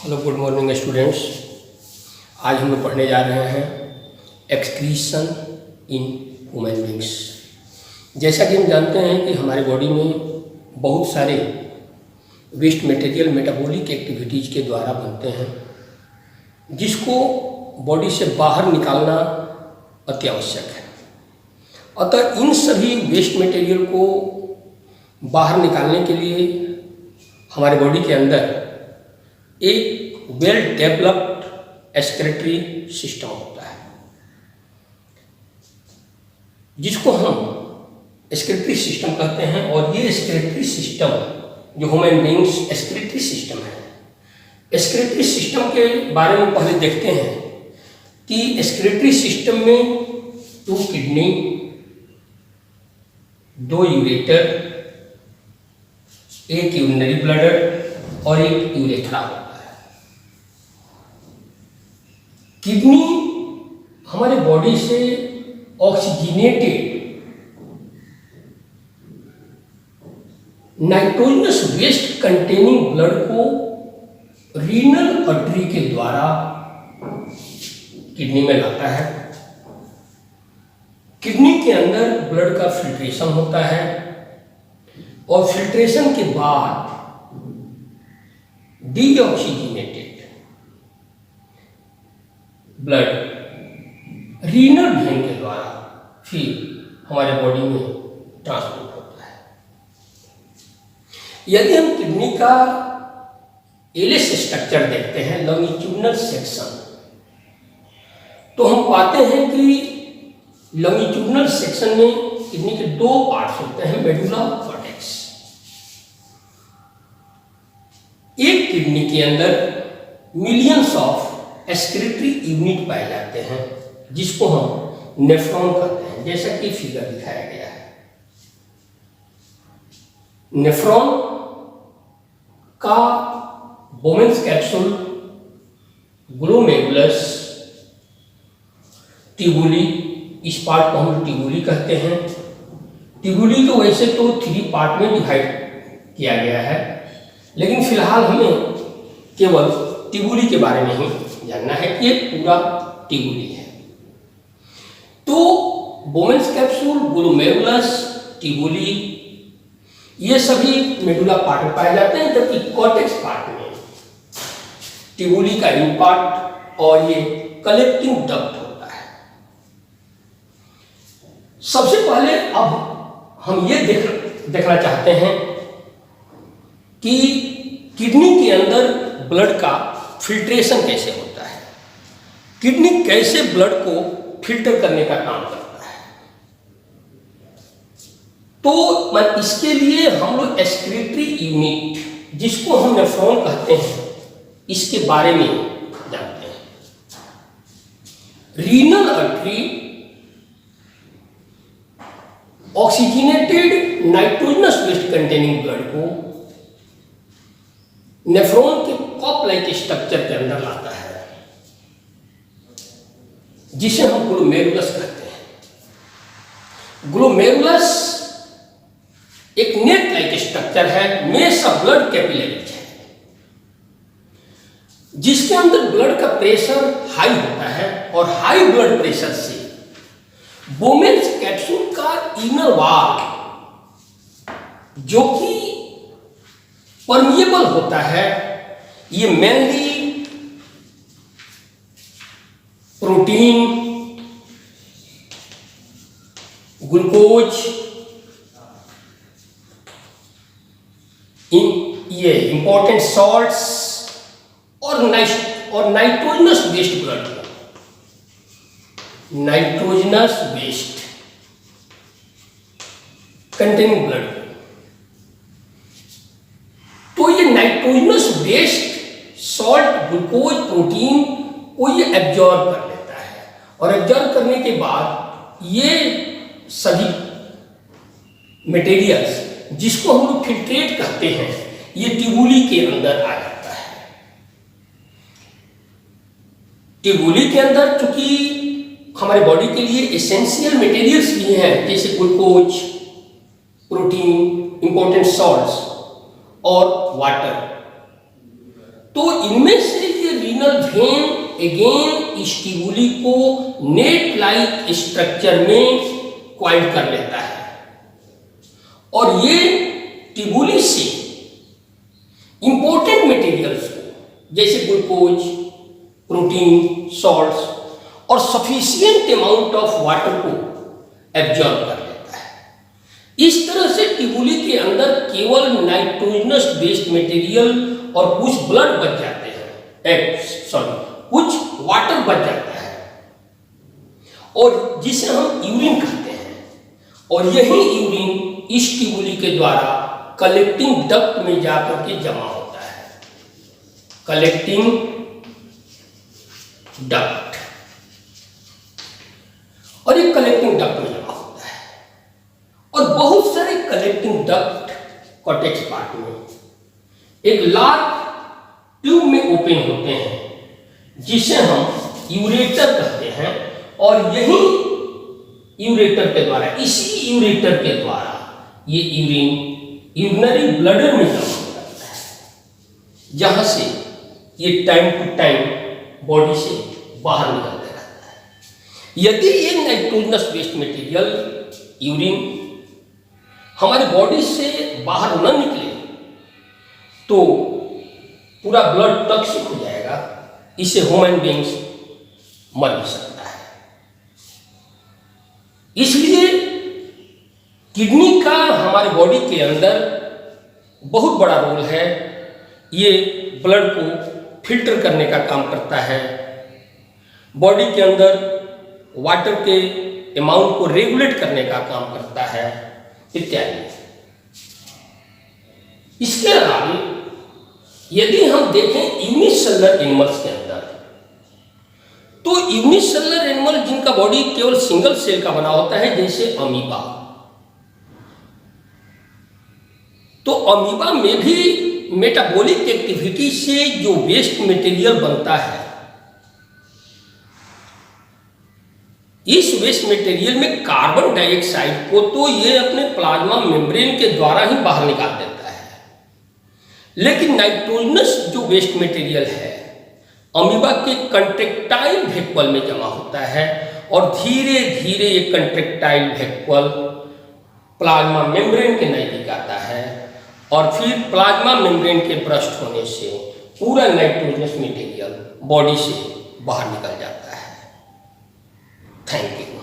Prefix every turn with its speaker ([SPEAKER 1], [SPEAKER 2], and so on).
[SPEAKER 1] Hello good morning students. आज हम लोग पढ़ने जा रहे हैं एक्सक्रीशन इन ह्यूमन बींग्स। जैसा कि हम जानते हैं कि हमारे बॉडी में बहुत सारे वेस्ट मटेरियल मेटाबॉलिक एक्टिविटीज़ के द्वारा बनते हैं, जिसको बॉडी से बाहर निकालना अत्यावश्यक है। अतः इन सभी वेस्ट मटेरियल को बाहर निकालने के लिए हमारे बॉडी के अंदर एक वेल डेवलप्ड एक्सक्रीटरी सिस्टम होता है, जिसको हम एक्सक्रीटरी सिस्टम कहते हैं। और ये एक्सक्रीटरी सिस्टम जो ह्यूमन बींग्स एक्सक्रीटरी सिस्टम है, एक्सक्रीटरी सिस्टम के बारे में पहले देखते हैं कि एक्सक्रीटरी सिस्टम में 2 किडनी, 2 यूरेटर, 1 यूरिनरी ब्लैडर और 1 यूरेथ्रा होता है। किडनी हमारे बॉडी से oxygenated nitrogenous waste containing blood को रीनल आर्टरी के द्वारा किडनी में लाता है। किडनी के अंदर ब्लड का फिल्ट्रेशन होता है और फिल्ट्रेशन के बाद डीऑक्सीजनेटेड ब्लड रीनल वेन के द्वारा फिर हमारे बॉडी में ट्रांसपोर्ट होता है। यदि हम किडनी का एलिस स्ट्रक्चर देखते हैं, लॉन्गिट्यूडनल सेक्शन, तो हम पाते हैं कि लॉन्गिट्यूडनल सेक्शन में किडनी के 2 पार्ट्स होते हैं, मेडुला और कॉर्टेक्स। एक किडनी के अंदर मिलियंस ऑफ एक्सक्रीटरी यूनिट पाए जाते हैं, जिसको हम नेफ्रॉन कहते हैं, जैसा कि फिगर दिखाया गया है। नेफ्रॉन का बोमेन्स कैप्सूल, ग्लोमेरुलस, ट्यूबुली, इस पार्ट को हम ट्यूबुली कहते हैं। ट्यूबुली को वैसे तो 3 पार्ट में डिवाइड किया गया है, लेकिन फिलहाल हमें केवल ट्यूबुली के बारे में ही जानना है कि ये पूरा ट्यूबुली है। तो बोमेन्स कैप्सूल, ग्लोमेरुलस, ट्यूबुली, ये सभी मेडुला पार्ट में पाए जाते हैं, जबकि कॉर्टेक्स पार्ट में ट्यूबुली का इन पार्ट और ये कलेक्टिंग डक्ट होता है। सबसे पहले अब हम ये देखना चाहते हैं कि किडनी के अंदर ब्लड का फिल्ट्रेशन कैसे होता है, किडनी कैसे ब्लड को फिल्टर करने का काम करता है। तो इसके लिए हम लोग एक्सक्रीटरी यूनिट, जिसको हम नेफ्रॉन कहते हैं, इसके बारे में जानते हैं। Renal artery oxygenated nitrogenous waste containing blood को नेफ्रॉन के कप लाइक स्ट्रक्चर के अंदर लाता है, जिसे हम ग्लोमेरुलस कहते हैं। ग्लोमेरुलस एक नेट लाइक स्ट्रक्चर है, मेश ऑफ ब्लड कैपिलरीज है, जिसके अंदर ब्लड का प्रेशर हाई होता है और हाई ब्लड प्रेशर से बोमेन्स कैप्सूल का इनर वॉल, जो कि परमिएबल होता है, ये मेनली प्रोटीन, ग्लूकोज, ये इंपॉर्टेंट सॉल्ट्स और nitrogenous waste blood, nitrogenous waste containing blood, तो ये nitrogenous waste salt, glucose, protein को ये एब्जॉर्ब कर लेता है और एब्जॉर्ब करने के बाद ये सभी मटेरियल्स, जिसको हम लोग फिल्ट्रेट कहते हैं, ये ट्यूबुली के अंदर आ जाता है। ट्यूबुली के अंदर चूंकि हमारे बॉडी के लिए एसेंशियल मटेरियल्स भी हैं, जैसे ग्लूकोज, प्रोटीन, इंपॉर्टेंट सॉल्ट्स और वाटर, तो इनमें से ये रीनल वेन अगेन इस टिबुली को नेट लाइक स्ट्रक्चर में क्वाइट कर लेता है और ये टिबुली से इंपॉर्टेंट मटेरियल्स को जैसे ग्लूकोज, प्रोटीन, सॉल्ट्स और सफिशिएंट अमाउंट ऑफ वाटर को एब्जॉर्ब कर लेता है। इस तरह से टिबुली के अंदर केवल नाइट्रोजनस बेस्ड मटेरियल और कुछ ब्लड बच जाते हैं, कुछ वाटर बच जाता है और जिसे हम यूरिन कहते हैं और यही यूरिन इस टिबुली के द्वारा कलेक्टिंग डक्ट में जाकर के जमा होता है, कलेक्टिंग डक्ट, और ये कलेक्टिंग डक्ट में जमा होता है और बहुत सारे कलेक्टिंग डक्ट कॉर्टेक्स पार्ट में एक लार्ज ट्यूब में ओपन होते हैं जिसे हम यूरेटर कहते हैं और यही यूरेटर के द्वारा, इसी यूरेटर के द्वारा ये यूरिन यूरिनरी ब्लडर में जमा हो जाता है जहां से ये टाइम टू टाइम बॉडी से बाहर निकलता रहता है। यदि ये नाइट्रोजनस वेस्ट मटेरियल यूरिन हमारी बॉडी से बाहर न निकले तो पूरा ब्लड टॉक्सिक हो जाएगा, इससे ह्यूमन बीइंग्स मर भी सकता है। इसलिए किडनी का हमारी बॉडी के अंदर बहुत बड़ा रोल है, ये ब्लड को फिल्टर करने का काम करता है, बॉडी के अंदर वाटर के अमाउंट को रेगुलेट करने का काम करता है इत्यादि। इसके अलावा यदि हम देखें यूनिसेलुलर एनिमल्स के अंदर, तो यूनिसेलुलर एनिमल जिनका बॉडी केवल सिंगल सेल का बना होता है जैसे अमीबा, तो अमीबा में भी मेटाबॉलिक एक्टिविटी से जो वेस्ट मटेरियल बनता है, इस वेस्ट मटेरियल में कार्बन डाइऑक्साइड को तो ये अपने प्लाज्मा मेम्ब्रेन के द्वारा ही बाहर निकाल देता है, लेकिन नाइट्रोजनस जो वेस्ट मटेरियल है अमीबा के कंट्रेक्टाइल वेक्यूल में जमा होता है और धीरे धीरे ये कंट्रेक्टाइल वेक्यूल प्लाज्मा मेम्ब्रेन के नजदीक आता है और फिर प्लाज्मा मेम्ब्रेन के ब्रस्ट होने से पूरा नाइट्रोजनस मटेरियल बॉडी से बाहर निकल जाता है। Thank you.